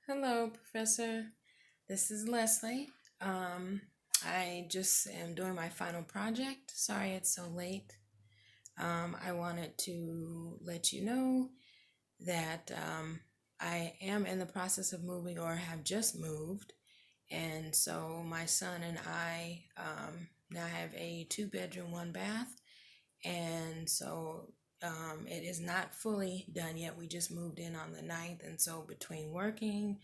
Hello, Professor. This is Leslie. I just am doing my final project. Sorry it's so late. I wanted to let you know that I am in the process of moving or have just moved. And so my son and I now have a two-bedroom, one bath. And so it is not fully done yet. We just moved in on the 9th. And so between working,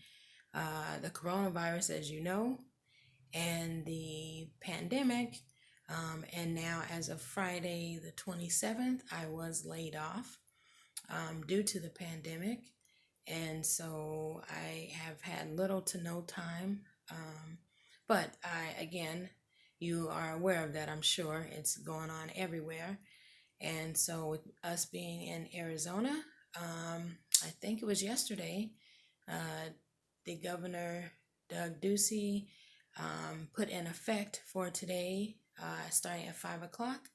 the coronavirus, as you know, and the pandemic. And now, as of Friday the 27th, I was laid off due to the pandemic. And so I have had little to no time. But again, you are aware of that, I'm sure. It's going on everywhere. And so, with us being in Arizona, I think it was yesterday, uh, the governor, Doug Ducey, put in effect for today, starting at 5 o'clock,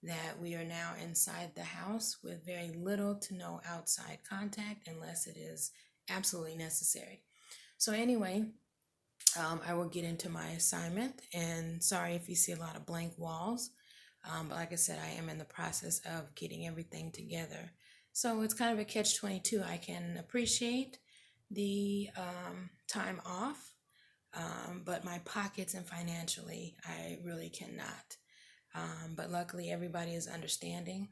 that we are now inside the house with very little to no outside contact unless it is absolutely necessary. So, anyway, I will get into my assignment, and sorry if you see a lot of blank walls. But like I said, I am in the process of getting everything together. So it's kind of a catch-22. I can appreciate the time off, but my pockets and financially, I really cannot. But luckily, everybody is understanding.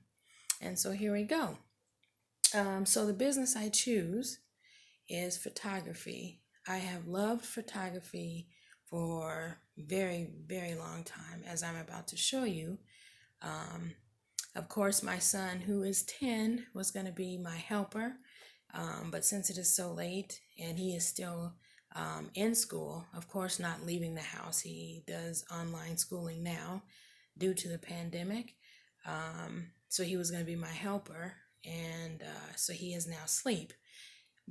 And so here we go. So the business I choose is photography. I have loved photography for very, very long time, as I'm about to show you. Um, of course, my son, who is 10, was going to be my helper. But since it is so late and he is still in school, of course, not leaving the house, he does online schooling now due to the pandemic. So he was going to be my helper, and so he is now asleep.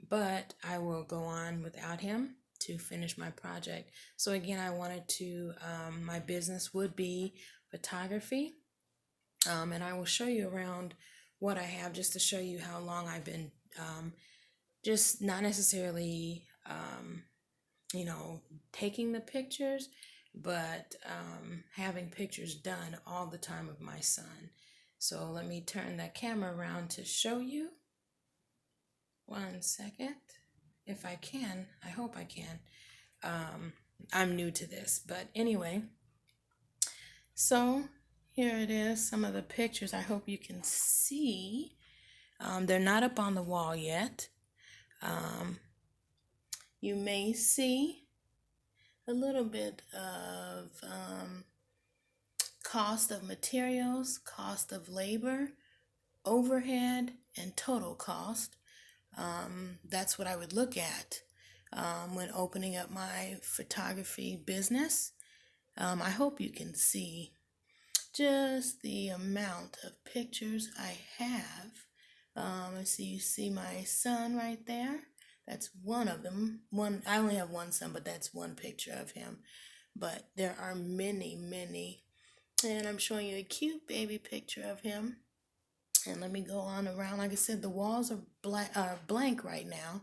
But I will go on without him to finish my project. So again, I wanted to, my business would be photography. And I will show you around what I have just to show you how long I've been just not necessarily, you know, taking the pictures, but having pictures done all the time of my son. So let me turn that camera around to show you. 1 second. If I can, I hope I can. I'm new to this, but anyway, so here it is, some of the pictures I hope you can see. They're not up on the wall yet. Um, you may see a little bit of cost of materials, cost of labor, overhead, and total cost. That's what I would look at when opening up my photography business. I hope you can see just the amount of pictures I have. I see you see my son right there. That's one of them. One, I only have one son, but that's one picture of him. But there are many, many. And I'm showing you a cute baby picture of him. And let me go on around. Like I said, the walls are blank right now.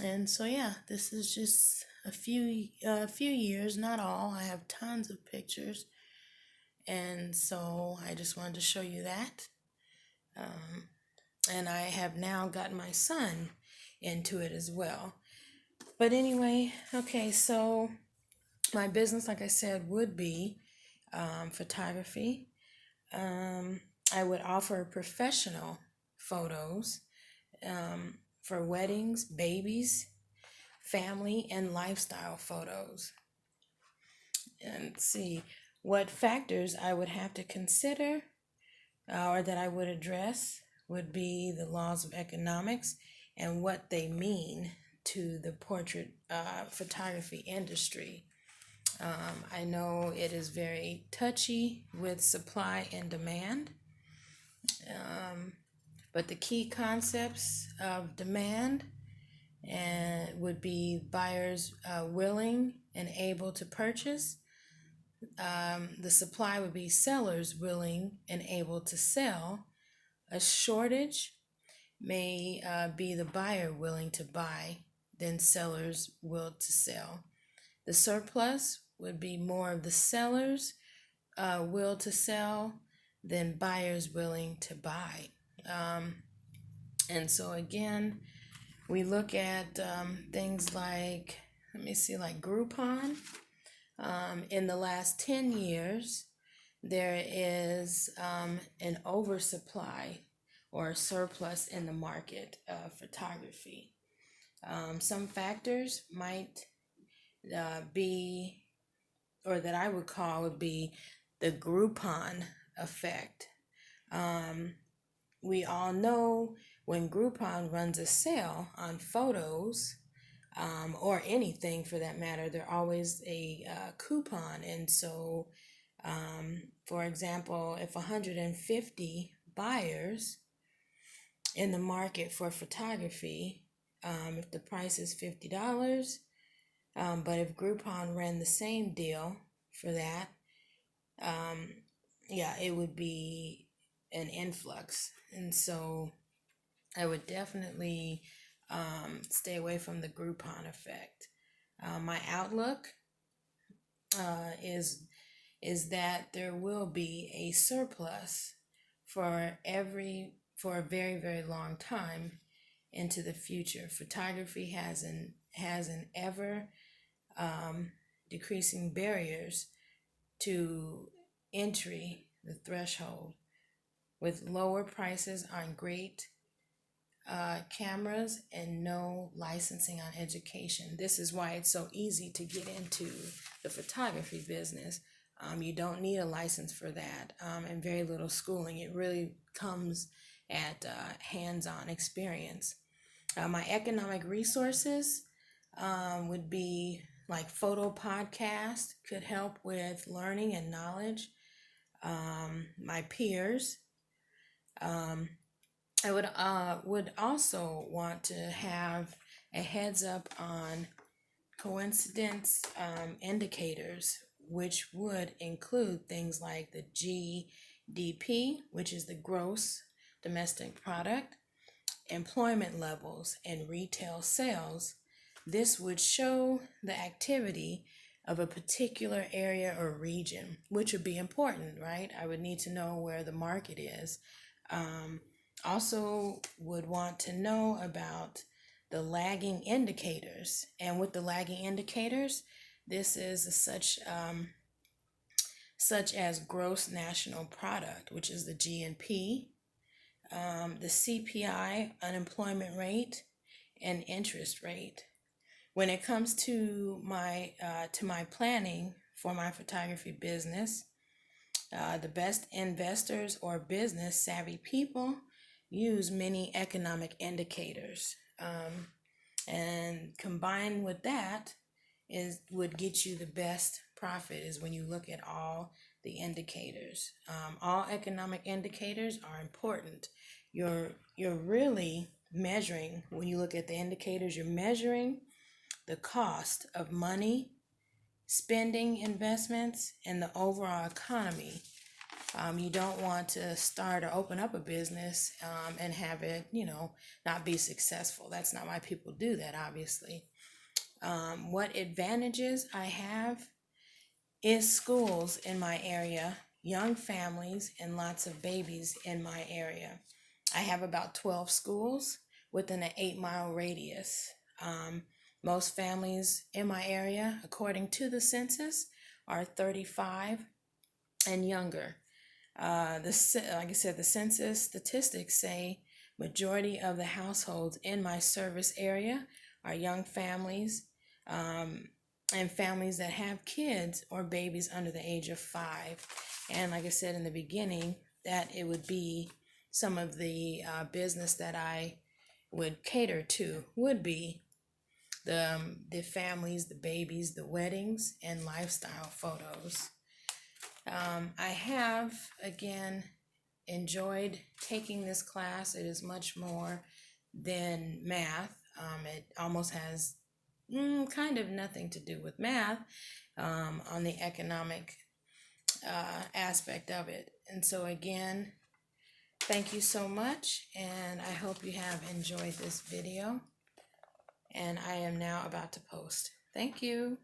And so yeah, this is just a few years, not all. I have tons of pictures, and so I just wanted to show you that. And I have now gotten my son into it as well. But anyway, okay, so my business, like I said, would be photography. I would offer professional photos for weddings, babies, family, and lifestyle photos. And see what factors I would have to consider or that I would address would be the laws of economics and what they mean to the portrait photography industry. I know it is very touchy with supply and demand, but the key concepts of demand and would be buyers willing and able to purchase. The supply would be sellers willing and able to sell. A shortage may be the buyer willing to buy than sellers will to sell. The surplus would be more of the sellers will to sell than buyers willing to buy. And so again, we look at things like, let me see, like Groupon. In the last 10 years, there is an oversupply or surplus in the market of photography. Some factors might be, or that I would call would be the Groupon effect. We all know when Groupon runs a sale on photos, or anything for that matter, there's always a coupon. And so, for example, if 150 buyers in the market for photography, if the price is $50, but if Groupon ran the same deal for that, it would be an influx. And so I would definitely stay away from the Groupon effect. My outlook is that there will be a surplus for a very, very long time into the future. Photography has an ever decreasing barriers to entry, the threshold, with lower prices on great cameras and no licensing on education. This is why it's so easy to get into the photography business. You don't need a license for that, and very little schooling. It really comes at hands-on experience. My economic resources would be like photo podcast, could help with learning and knowledge. My peers. I would also want to have a heads up on coincidence indicators, which would include things like the GDP, which is the gross domestic product, employment levels, and retail sales. This would show the activity of a particular area or region, which would be important, right? I would need to know where the market is. Also would want to know about the lagging indicators. And with the lagging indicators, this is such as gross national product, which is the GNP, the CPI, unemployment rate, and interest rate. When it comes to my planning for my photography business, the best investors or business savvy people use many economic indicators, and combined with that would get you the best profit is when you look at all the indicators. All economic indicators are important. You're really measuring, when you look at the indicators, you're measuring the cost of money, spending, investments, and the overall economy. You don't want to start or open up a business and have it, not be successful. That's not why people do that, obviously. What advantages I have is schools in my area, young families, and lots of babies in my area. I have about 12 schools within an 8-mile radius. Most families in my area, according to the census, are 35 and younger. Like I said, the census statistics say majority of the households in my service area are young families, and families that have kids or babies under the age of 5. And like I said in the beginning, that it would be some of the business that I would cater to would be the families, the babies, the weddings, and lifestyle photos. I have, again, enjoyed taking this class. It is much more than math. It almost has kind of nothing to do with math on the economic aspect of it. And so again, Thank you so much, and I hope you have enjoyed this video. And I am now about to post. Thank you.